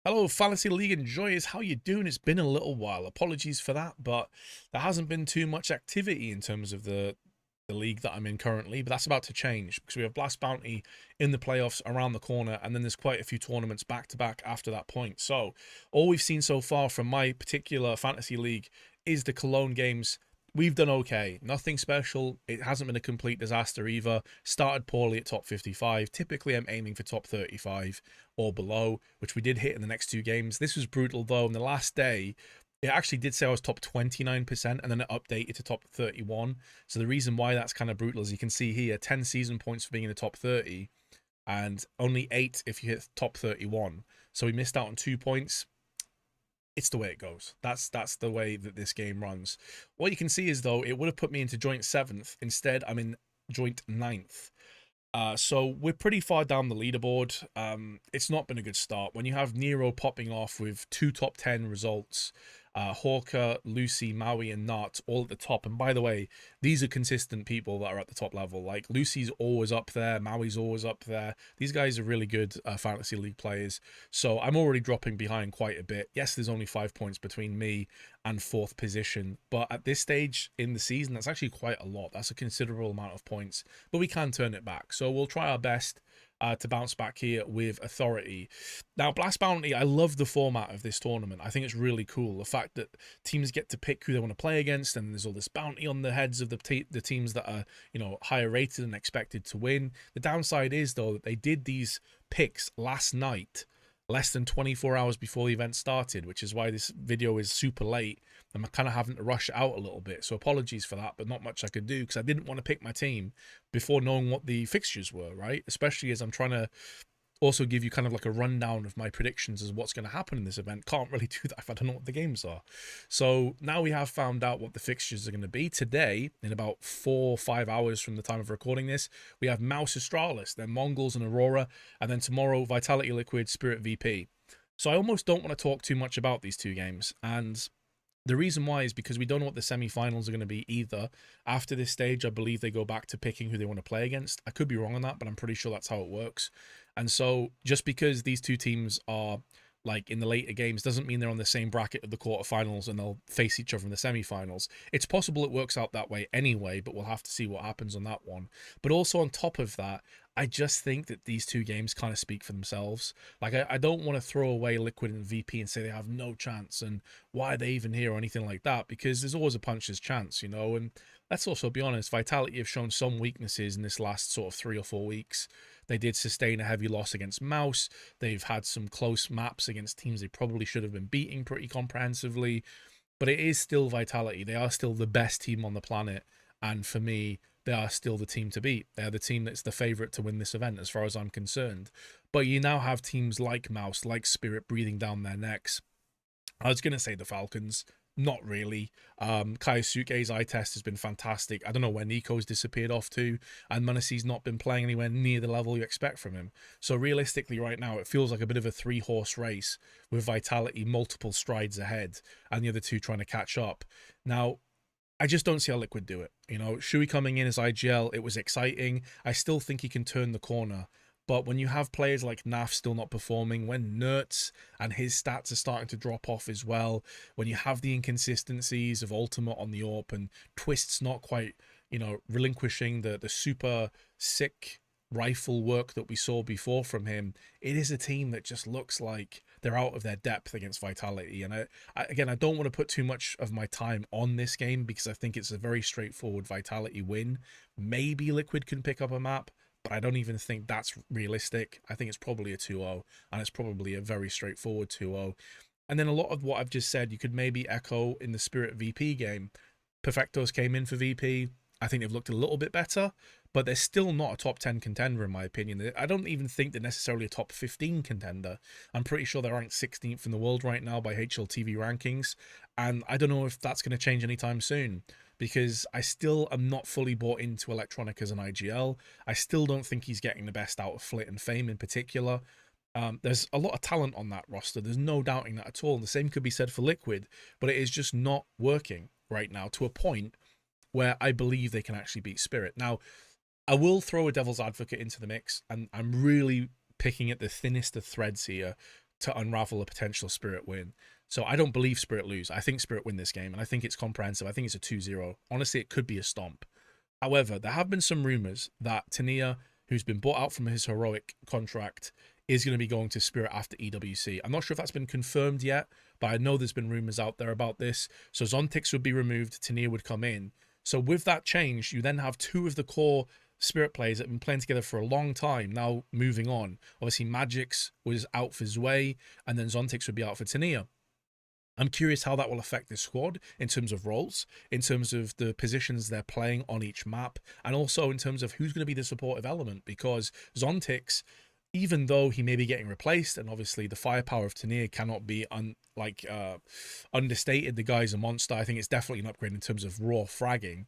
Hello, Fantasy League enjoyers. How you doing? It's been a little while. Apologies for that, but there hasn't been too much activity in terms of the league that I'm in currently. But that's about to change because we have Blast Bounty in the playoffs around the corner, and then there's quite a few tournaments back to back after that point. So all we've seen so far from my particular fantasy league is the Cologne games. We've done okay. Nothing special. It hasn't been a complete disaster either. Started poorly at top 55. Typically, I'm aiming for top 35 or below, which we did hit in the next two games. This was brutal, though. On the last day, it actually did say I was top 29%, and then it updated to top 31. So the reason why that's kind of brutal is you can see here 10 season points for being in the top 30, and only 8 if you hit top 31. So we missed out on 2 points. It's the way it goes. That's the way that this game runs. What you can see is, though, it would have put me into joint 7th. Instead, I'm in joint 9th. So we're pretty far down the leaderboard. It's not been a good start. When you have Nero popping off with two top 10 results, Hawker, Lucy, Maui, and Nart all at the top. And by the way, these are consistent people that are at the top level. Like Lucy's always up there, Maui's always up there. These guys are really good fantasy league players. So I'm already dropping behind quite a bit. Yes, there's only 5 points between me and 4th position, but at this stage in the season, that's actually quite a lot. That's a considerable amount of points, but we can turn it back. So we'll try our best to bounce back here with authority. Now, Blast Bounty, I love the format of this tournament. I think it's really cool. The fact that teams get to pick who they want to play against, and there's all this bounty on the heads of the teams that are, higher rated and expected to win. The downside is, though, that they did these picks last night, less than 24 hours before the event started, which is why this video is super late. I'm kind of having to rush it out a little bit. So apologies for that, but not much I could do because I didn't want to pick my team before knowing what the fixtures were, right? Especially as I'm trying to also give you kind of like a rundown of my predictions as what's going to happen in this event. Can't really do that if I don't know what the games are. So now we have found out what the fixtures are going to be. Today, in about 4 or 5 hours from the time of recording this, we have Mouse Astralis, then Mongols and Aurora, and then tomorrow Vitality Liquid, Spirit VP. So I almost don't want to talk too much about these two games, and the reason why is because we don't know what the semi-finals are going to be either. After this stage, I believe they go back to picking who they want to play against. I could be wrong on that, but I'm pretty sure that's how it works. And so just because these two teams are like in the later games doesn't mean they're on the same bracket of the quarterfinals and they'll face each other in the semi-finals. It's possible it works out that way anyway, but we'll have to see what happens on that one. But also on top of that, I just think that these two games kind of speak for themselves. Like, I don't want to throw away Liquid and VP and say they have no chance and why are they even here or anything like that, because there's always a puncher's chance, and let's also be honest, Vitality have shown some weaknesses in this last sort of 3 or 4 weeks. They did sustain a heavy loss against Mouse. They've had some close maps against teams they probably should have been beating pretty comprehensively. But it is still Vitality. They are still the best team on the planet. And for me, they are still the team to beat. They're the team that's the favourite to win this event as far as I'm concerned. But you now have teams like Mouse, like Spirit breathing down their necks. I was going to say the Falcons. Not really. Kaisuke's eye test has been fantastic. I don't know where Nico's disappeared off to, and Manasi's not been playing anywhere near the level you expect from him. So realistically, right now, it feels like a bit of a 3-horse race with Vitality multiple strides ahead, and the other two trying to catch up. Now, I just don't see how Liquid do it. Shui coming in as IGL, it was exciting. I still think he can turn the corner. But when you have players like Naf still not performing, when Nertz and his stats are starting to drop off as well, when you have the inconsistencies of Ultimate on the AWP and Twist's not quite, relinquishing the super sick rifle work that we saw before from him, it is a team that just looks like they're out of their depth against Vitality. And I don't want to put too much of my time on this game because I think it's a very straightforward Vitality win. Maybe Liquid can pick up a map, but I don't even think that's realistic. I think it's probably a 2-0, and it's probably a very straightforward 2-0. And then a lot of what I've just said, you could maybe echo in the Spirit VP game. Perfectos came in for VP. I think they've looked a little bit better, but they're still not a top 10 contender, in my opinion. I don't even think they're necessarily a top 15 contender. I'm pretty sure they're ranked 16th in the world right now by HLTV rankings, and I don't know if that's going to change anytime soon, because I still am not fully bought into Electronic as an IGL. I still don't think he's getting the best out of Flit and Fame in particular. There's a lot of talent on that roster. There's no doubting that at all. And the same could be said for Liquid, but it is just not working right now to a point where I believe they can actually beat Spirit. Now, I will throw a devil's advocate into the mix, and I'm really picking at the thinnest of threads here to unravel a potential Spirit win. So I don't believe Spirit lose. I think Spirit win this game, and I think it's comprehensive. I think it's a 2-0. Honestly, it could be a stomp. However, there have been some rumors that Tania, who's been bought out from his heroic contract, is going to be going to Spirit after EWC. I'm not sure if that's been confirmed yet, but I know there's been rumors out there about this. So Zontix would be removed, Tania would come in. So with that change, you then have two of the core Spirit players that have been playing together for a long time now moving on. Obviously, Magix was out for Zwei, and then Zontix would be out for Tania. I'm curious how that will affect this squad in terms of roles, in terms of the positions they're playing on each map, and also in terms of who's going to be the supportive element, because Zontix, even though he may be getting replaced, and obviously the firepower of Tania cannot be understated, the guy's a monster. I think it's definitely an upgrade in terms of raw fragging.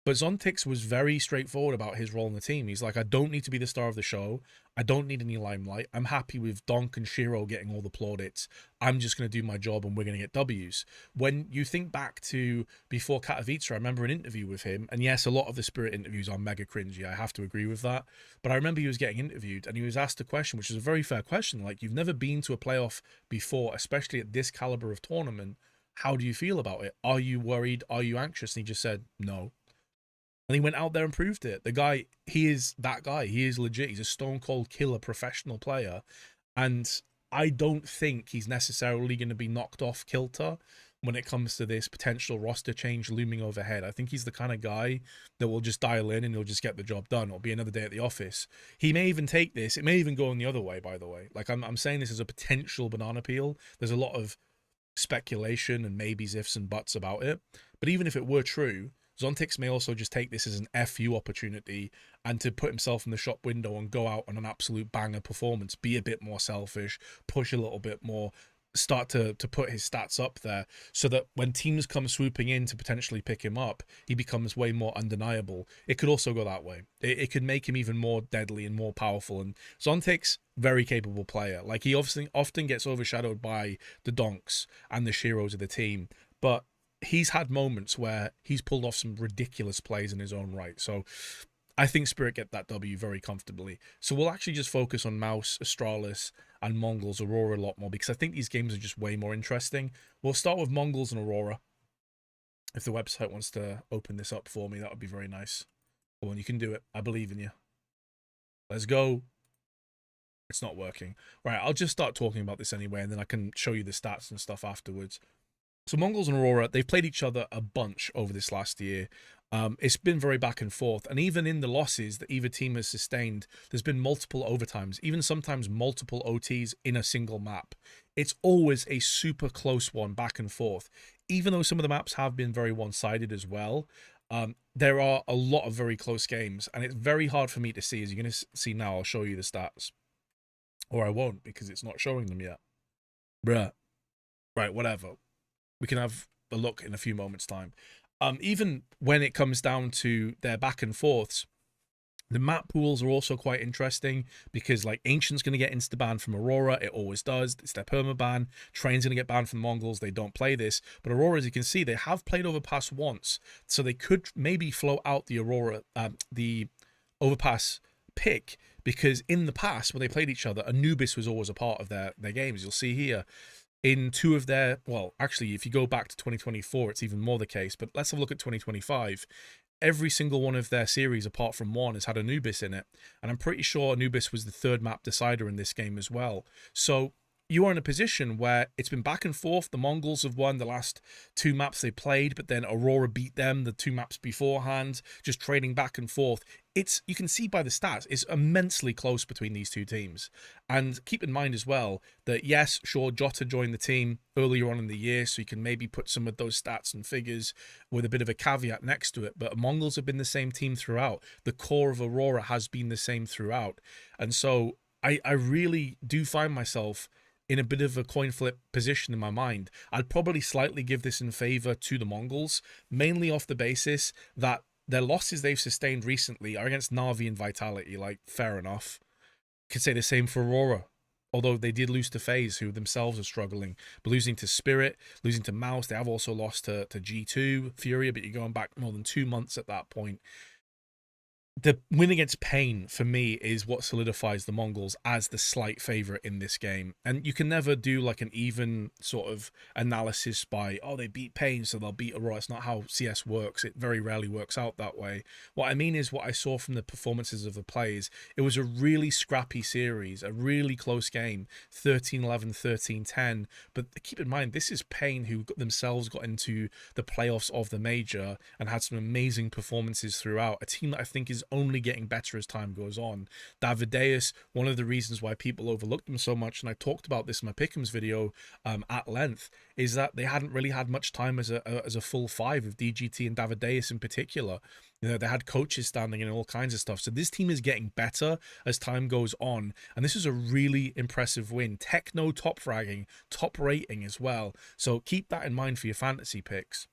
But Zontix was very straightforward about his role in the team. He's like, I don't need to be the star of the show. I don't need any limelight. I'm happy with Donk and Shiro getting all the plaudits. I'm just going to do my job and we're going to get W's. When you think back to before Katowice, I remember an interview with him. And yes, a lot of the Spirit interviews are mega cringy. I have to agree with that. But I remember he was getting interviewed and he was asked a question, which is a very fair question. Like, you've never been to a playoff before, especially at this caliber of tournament. How do you feel about it? Are you worried? Are you anxious? And he just said, no. And he went out there and proved it. The guy, he is that guy. He is legit. He's a stone cold killer professional player. And I don't think he's necessarily going to be knocked off kilter when it comes to this potential roster change looming overhead. I think he's the kind of guy that will just dial in and he'll just get the job done. It'll be another day at the office. He may even take this. It may even go in the other way, by the way. Like, I'm saying this as a potential banana peel. There's a lot of speculation and maybes, ifs and buts about it. But even if it were true, Zontix may also just take this as an FU opportunity and to put himself in the shop window and go out on an absolute banger performance, be a bit more selfish, push a little bit more, start to put his stats up there so that when teams come swooping in to potentially pick him up, he becomes way more undeniable. It could also go that way. It could make him even more deadly and more powerful. And Zontix, very capable player. Like, he obviously often gets overshadowed by the Donks and the Shiros of the team, but he's had moments where he's pulled off some ridiculous plays in his own right. So I think Spirit get that W very comfortably. So we'll actually just focus on Mouse, Astralis, and Mongols, Aurora a lot more, because I think these games are just way more interesting. We'll start with Mongols and Aurora. If the website wants to open this up for me, that would be very nice. Come on, you can do it. I believe in you. Let's go. It's not working. Right, I'll just start talking about this anyway, and then I can show you the stats and stuff afterwards. So Mongols and Aurora, they've played each other a bunch over this last year. It's been very back and forth. And even in the losses that either team has sustained, there's been multiple overtimes, even sometimes multiple OTs in a single map. It's always a super close one, back and forth. Even though some of the maps have been very one-sided as well, there are a lot of very close games. And it's very hard for me to see. As you're going to see now, I'll show you the stats. Or I won't, because it's not showing them yet. Bruh. Right, whatever. We can have a look in a few moments' time. Even when it comes down to their back and forths, the map pools are also quite interesting because, like, Ancient's going to get insta-banned from Aurora. It always does. It's their perma-ban. Train's going to get banned from the Mongols. They don't play this. But Aurora, as you can see, they have played Overpass once. So they could maybe float out the Aurora, the Overpass pick, because in the past, when they played each other, Anubis was always a part of their games. You'll see here, in two of their, well, actually, if you go back to 2024, it's even more the case, but let's have a look at 2025. Every single one of their series, apart from one, has had Anubis in it, and I'm pretty sure Anubis was the third map decider in this game as well. So you are in a position where it's been back and forth. The Mongols have won the last two maps they played, but then Aurora beat them the two maps beforehand, just trading back and forth. You can see by the stats, it's immensely close between these two teams. And keep in mind as well that, yes, sure, Jota joined the team earlier on in the year, so you can maybe put some of those stats and figures with a bit of a caveat next to it. But Mongols have been the same team throughout. The core of Aurora has been the same throughout. And so I really do find myself in a bit of a coin flip position in my mind. I'd probably slightly give this in favor to the Mongols, mainly off the basis that their losses they've sustained recently are against Na'Vi and Vitality. Like, fair enough. Could say the same for Aurora, although they did lose to FaZe, who themselves are struggling. But losing to Spirit, losing to Mouse, they have also lost to G2, Furia, but you're going back more than 2 months at that point. The win against Pain for me is what solidifies the Mongols as the slight favorite in this game. And you can never do like an even sort of analysis by, oh, they beat Pain, so they'll beat Aurora. It's not how CS works. It very rarely works out that way. What I mean is what I saw from the performances of the players. It was a really scrappy series, a really close game, 13-11, 13-10. But keep in mind, this is Pain who themselves got into the playoffs of the major and had some amazing performances throughout. A team that I think is only getting better as time goes on. Davideus, one of the reasons why people overlooked them so much, and I talked about this in my Pick'ems video at length, is that they hadn't really had much time as a full five of DGT and Davideus in particular. You know, they had coaches standing in all kinds of stuff. So this team is getting better as time goes on. And this is a really impressive win. Techno top fragging, top rating as well. So keep that in mind for your fantasy picks.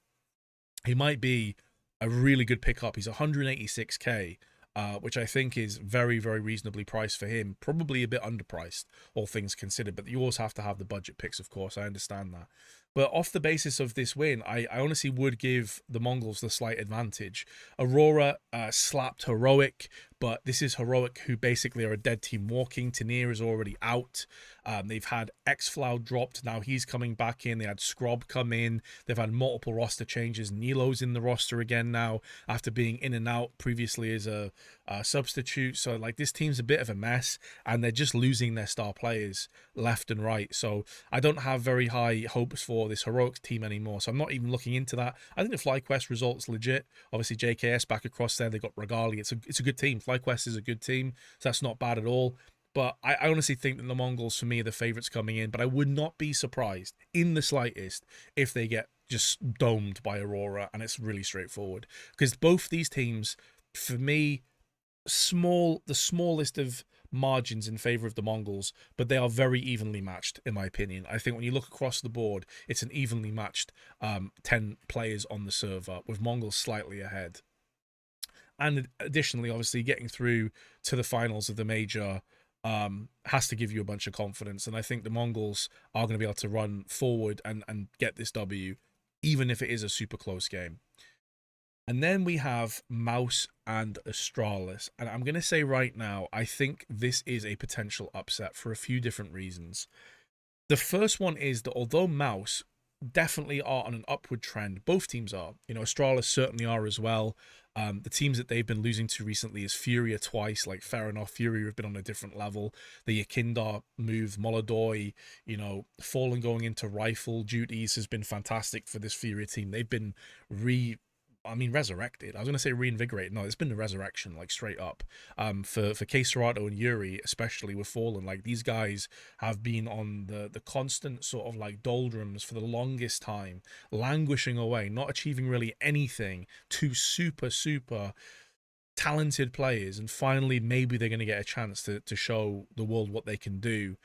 He might be a really good pickup. He's 186k, which I think is very, very reasonably priced for him. Probably a bit underpriced, all things considered. But you always have to have the budget picks, of course. I understand that. But off the basis of this win, I honestly would give the Mongols the slight advantage. Aurora slapped Heroic, but this is Heroic who basically are a dead team walking. Tanier is already out. They've had Xflow dropped. Now he's coming back in. They had Scrob come in. They've had multiple roster changes. Nilo's in the roster again now after being in and out previously as a substitute. So like this team's a bit of a mess and they're just losing their star players left and right. So I don't have very high hopes for this Heroic team anymore. So I'm not even looking into that. I think the FlyQuest result's legit. Obviously JKS back across there. They got Regali. It's a good team. FlyQuest is a good team. So that's not bad at all. But I honestly think that the Mongols, for me, are the favourites coming in. But I would not be surprised in the slightest if they get just domed by Aurora. And it's really straightforward. Because both these teams, for me, the smallest of margins in favour of the Mongols. But they are very evenly matched, in my opinion. I think when you look across the board, it's an evenly matched 10 players on the server, with Mongols slightly ahead. And additionally, obviously, getting through to the finals of the major has to give you a bunch of confidence. And I think the Mongols are going to be able to run forward and get this W, even if it is a super close game. And then we have Mouse and Astralis. And I'm going to say right now, I think this is a potential upset for a few different reasons. The first one is that although Mouse definitely are on an upward trend, both teams are. You know, Astralis certainly are as well. The teams that they've been losing to recently is Furia twice. Like, fair enough, Furia have been on a different level. The Yakindar move, Molodoi, you know, Fallen going into rifle duties has been fantastic for this Furia team. They've been resurrected. I was going to say reinvigorated. No, it's been a resurrection, like straight up. For Serato and Yuri, especially with Fallen, like these guys have been on the constant sort of like doldrums for the longest time, languishing away, not achieving really anything. Two super, super talented players, and finally maybe they're going to get a chance to show the world what they can do.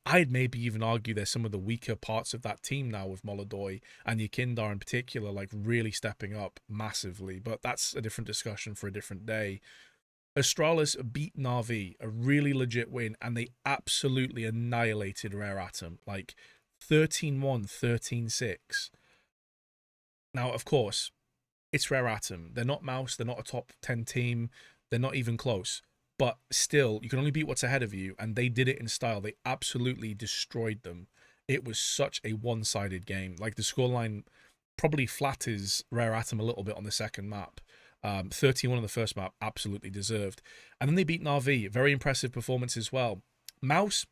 I'd maybe even argue they're some of the weaker parts of that team now, with Molodoi and Yakindar in particular, like really stepping up massively. But that's a different discussion for a different day. Astralis beat Na'Vi, a really legit win, and they absolutely annihilated Rare Atom, like 13-1, 13-6. Now, of course, it's Rare Atom. They're not Mouse. They're not a top 10 team. They're not even close. But still, you can only beat what's ahead of you, and they did it in style. They absolutely destroyed them. It was such a one-sided game. Like, the scoreline probably flatters Rare Atom a little bit on the second map. 31 on the first map, absolutely deserved. And then they beat Na'Vi. Very impressive performance as well. Mouse,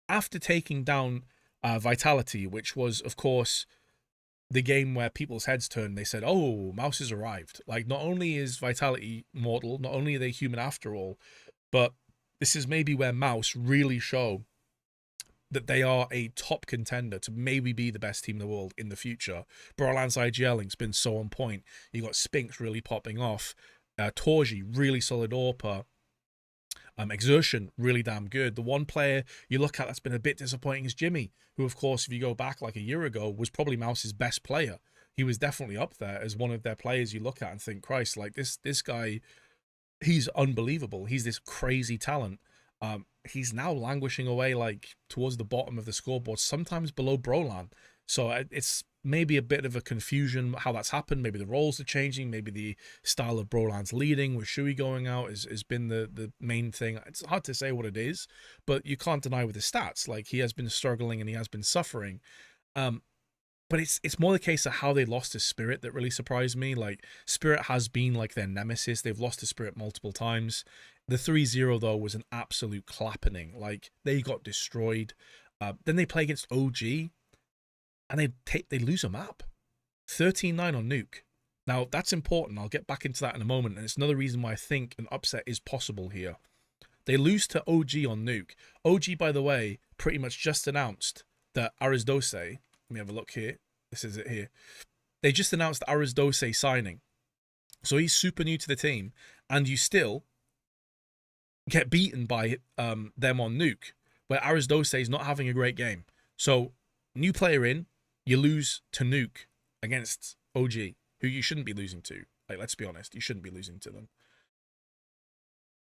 after taking down Vitality, which was, of course, the game where people's heads turned, they said, oh, Mouse has arrived. Like, not only is Vitality mortal, not only are they human after all, but this is maybe where Mouse really show that they are a top contender to maybe be the best team in the world in the future. Borderlands IGLing's been so on point. You got Spinks really popping off. Torji, really solid AWPer. Exertion, really damn good. The one player you look at that's been a bit disappointing is Jimmy, who, of course, if you go back like a year ago, was probably Mouse's best player. He was definitely up there as one of their players you look at and think, Christ, like this guy, he's unbelievable. He's this crazy talent. He's now languishing away like towards the bottom of the scoreboard, sometimes below Brolan. So it's maybe a bit of a confusion how that's happened. Maybe the roles are changing. Maybe the style of Brolan's leading with Shui going out has been the main thing. It's hard to say what it is, but you can't deny with his stats. Like, he has been struggling and he has been suffering. Um, but it's more the case of how they lost his Spirit that really surprised me. Like, Spirit has been like their nemesis. They've lost his Spirit multiple times. The 3-0 though was an absolute clapping. Like, they got destroyed. Then they play against OG and they lose a map. 13-9 on Nuke. Now, that's important. I'll get back into that in a moment, and it's another reason why I think an upset is possible here. They lose to OG on Nuke. OG, by the way, pretty much just announced that Arisdose, let me have a look here. This is it here. They just announced Arisdose signing. So he's super new to the team, and you still get beaten by them on Nuke, where Arisdose is not having a great game. So, new player in, you lose to Nuke against OG, who you shouldn't be losing to. Like, let's be honest, you shouldn't be losing to them.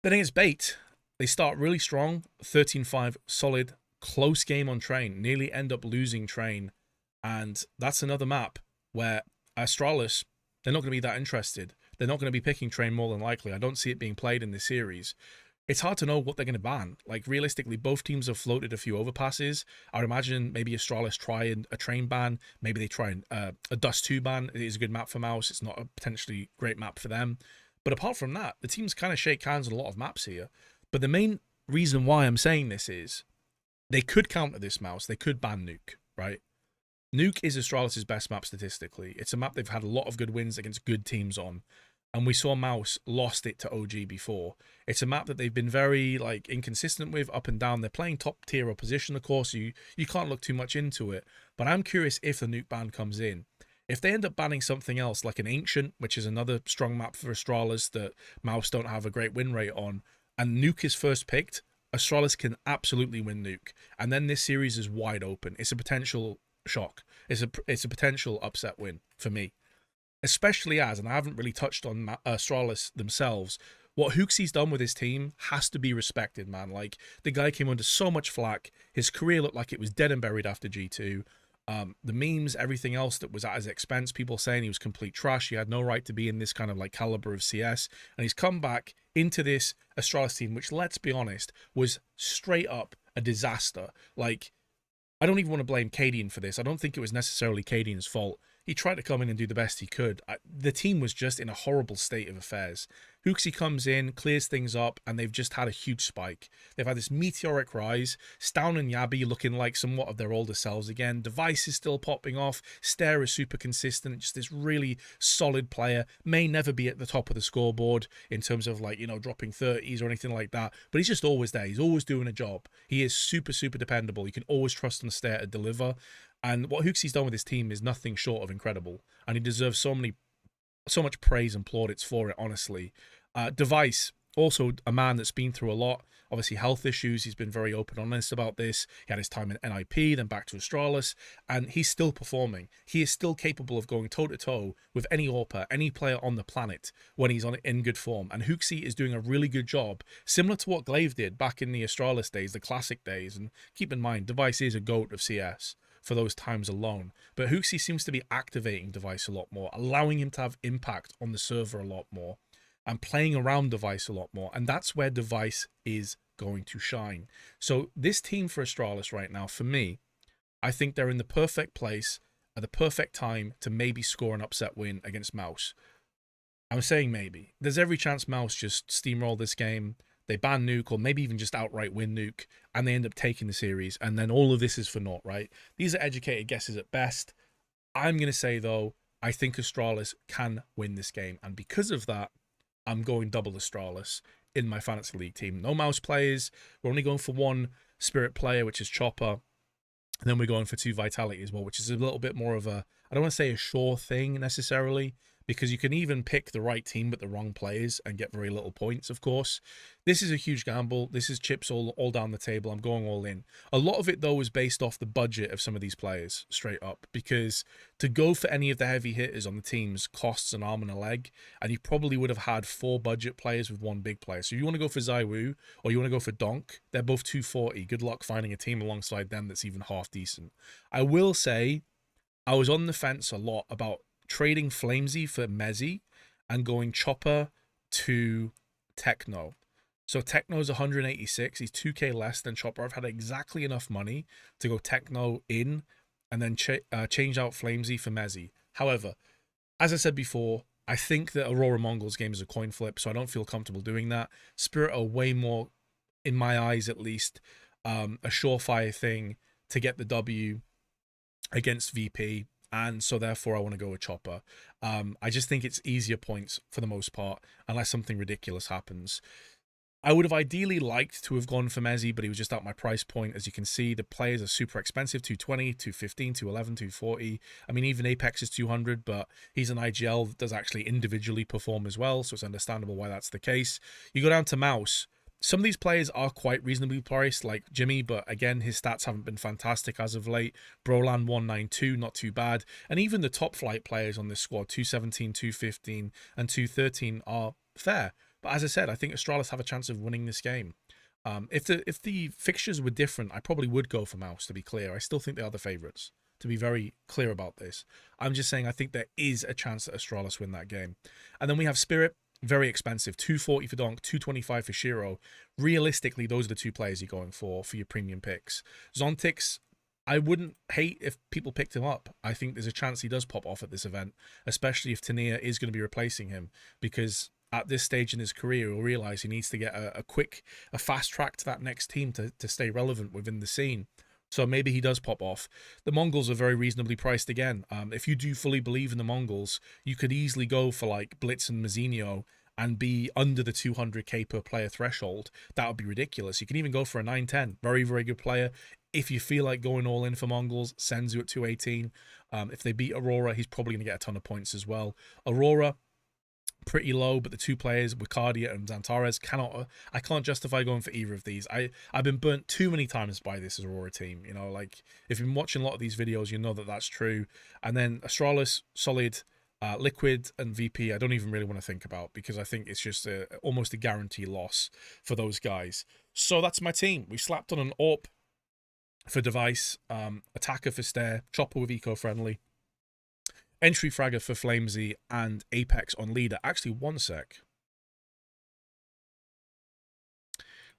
Then against Bait, they start really strong, 13-5, solid, close game on Train, nearly end up losing Train, and that's another map where Astralis, they're not going to be that interested. They're not going to be picking Train more than likely. I don't see it being played in this series. It's hard to know what they're going to ban. Like, realistically, both teams have floated a few overpasses. I would imagine maybe Astralis try a Train ban. Maybe they try a Dust 2 ban. It is a good map for Mouse. It's not a potentially great map for them. But apart from that, the teams kind of shake hands on a lot of maps here. But the main reason why I'm saying this is they could counter this, Mouse. They could ban Nuke, right? Nuke is Astralis' best map statistically. It's a map they've had a lot of good wins against good teams on. And we saw Mouse lost it to OG before. It's a map that they've been very like inconsistent with, up and down. They're playing top tier opposition, of course. You can't look too much into it. But I'm curious if the Nuke ban comes in. If they end up banning something else, like an Ancient, which is another strong map for Astralis that Mouse don't have a great win rate on, and Nuke is first picked, Astralis can absolutely win Nuke. And then this series is wide open. It's a potential shock. It's a potential upset win for me. Especially as, and I haven't really touched on Astralis themselves, what Hooksie's done with his team has to be respected, man. Like, the guy came under so much flack. His career looked like it was dead and buried after G2. The memes, everything else that was at his expense, people saying he was complete trash. He had no right to be in this kind of like caliber of CS. And he's come back into this Astralis team, which, let's be honest, was straight up a disaster. Like, I don't even want to blame Cadian for this. I don't think it was necessarily Cadian's fault. He tried to come in and do the best he could. The team was just in a horrible state of affairs. Hooksie comes in, clears things up, and they've just had a huge spike. They've had this meteoric rise. Stown and Yabi looking like somewhat of their older selves again. Device is still popping off. Stare is super consistent. Just this really solid player. May never be at the top of the scoreboard in terms of, like, you know, dropping 30s or anything like that. But he's just always there. He's always doing a job. He is super, super dependable. You can always trust on Stare to deliver. And what Hooksie's done with his team is nothing short of incredible. And he deserves so much praise and plaudits for it, honestly. Device, also a man that's been through a lot. Obviously, health issues. He's been very open and honest about this. He had his time in NIP, then back to Astralis. And he's still performing. He is still capable of going toe-to-toe with any AWPer, any player on the planet when he's in good form. And Hooksie is doing a really good job, similar to what Glaive did back in the Astralis days, the classic days. And keep in mind, Device is a GOAT of CS for those times alone. But Hooksie seems to be activating Device a lot more, allowing him to have impact on the server a lot more, and playing around Device a lot more. And that's where Device is going to shine. So this team for Astralis right now, for me, I think they're in the perfect place at the perfect time to maybe score an upset win against Mouse. I'm saying maybe. There's every chance Mouse just steamroll this game. They ban Nuke, or maybe even just outright win Nuke, and they end up taking the series, and then all of this is for naught, right? These are educated guesses at best. I'm going to say, though, I think Astralis can win this game, and because of that, I'm going double Astralis in my Fantasy League team. No Mouse players. We're only going for one Spirit player, which is Chopper, and then we're going for 2 Vitality as well, which is a little bit more of a, I don't want to say a sure thing necessarily, because you can even pick the right team but the wrong players and get very little points, of course. This is a huge gamble. This is chips all down the table. I'm going all in. A lot of it, though, is based off the budget of some of these players, straight up, because to go for any of the heavy hitters on the teams costs an arm and a leg, and you probably would have had 4 budget players with 1 big player. So if you want to go for Zaiwu or you want to go for Donk, they're both 240. Good luck finding a team alongside them that's even half decent. I will say, I was on the fence a lot about trading Flamesy for Mezzy and going Chopper to Techno. So Techno's 186. He's 2k less than Chopper. I've had exactly enough money to go Techno in and then change out Flamesy for Mezzy. However, as I said before, I think that Aurora Mongols game is a coin flip, so I don't feel comfortable doing that. Spirit are way more, in my eyes at least, a surefire thing to get the W against VP, and so therefore I want to go with Chopper. I just think it's easier points for the most part, unless something ridiculous happens. I would have ideally liked to have gone for Mezzy, but he was just at my price point. As you can see, the players are super expensive, 220, 215, 211, 240. I mean, even Apex is 200, but he's an IGL that does actually individually perform as well, so it's understandable why that's the case. You go down to Mouse. Some of these players are quite reasonably priced, like Jimmy, but again, his stats haven't been fantastic as of late. Brolan 192, not too bad. And even the top flight players on this squad, 217, 215, and 213 are fair. But as I said, I think Astralis have a chance of winning this game. If the fixtures were different, I probably would go for Mouse, to be clear. I still think they are the favourites, to be very clear about this. I'm just saying I think there is a chance that Astralis win that game. And then we have Spirit, very expensive, 240 for Donk, 225 for Shiro. Realistically, those are the two players you're going for your premium picks. Zontix, I wouldn't hate if people picked him up. I think there's a chance he does pop off at this event, especially if Tania is going to be replacing him, because at this stage in his career, he'll realize he needs to get a fast track to that next team to stay relevant within the scene. So maybe he does pop off. The Mongols are very reasonably priced again. If you do fully believe in the Mongols, you could easily go for like Blitz and Mazzinho and be under the 200k per player threshold. That would be ridiculous. You can even go for a 910. Very, very good player. If you feel like going all in for Mongols, Senzu at 218. If they beat Aurora, he's probably going to get a ton of points as well. Aurora, pretty low, but the two players, Wicardia and Zantares, I can't justify going for either of these. I've been burnt too many times by this Aurora team. You know, like if you've been watching a lot of these videos, you know that that's true. And then Astralis, solid. Liquid and VP, I don't even really want to think about, because I think it's just almost a guarantee loss for those guys. So that's my team. We slapped on an AWP for Device, Attacker for Stare, Chopper with Eco-Friendly, Entry Fragger for Flamesy, and Apex on Leader. Actually, one sec.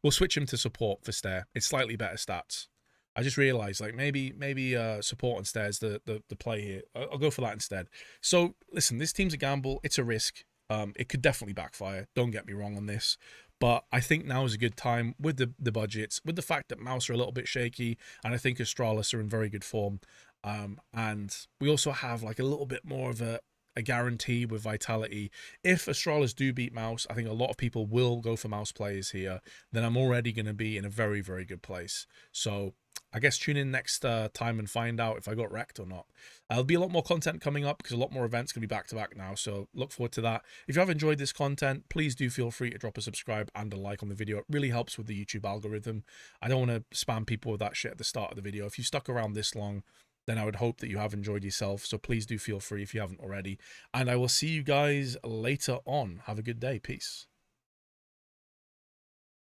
We'll switch him to Support for Stare. It's slightly better stats. I just realized, like, maybe Support and Stare is the play here. I'll go for that instead. So, listen, this team's a gamble. It's a risk. It could definitely backfire. Don't get me wrong on this. But I think now is a good time with the budgets, with the fact that Mouse are a little bit shaky, and I think Astralis are in very good form. And we also have like a little bit more of a guarantee with Vitality. If Astralis do beat Mouse, I think a lot of people will go for Mouse players here. Then I'm already going to be in a very, very good place. So I guess tune in next time and find out if I got wrecked or not. There'll be a lot more content coming up, because a lot more events can be back-to-back now, so look forward to that. If you have enjoyed this content, please do feel free to drop a subscribe and a like on the video. It really helps with the YouTube algorithm. I don't want to spam people with that shit at the start of the video. If you stuck around this long, then I would hope that you have enjoyed yourself, so please do feel free if you haven't already. And I will see you guys later on. Have a good day. Peace.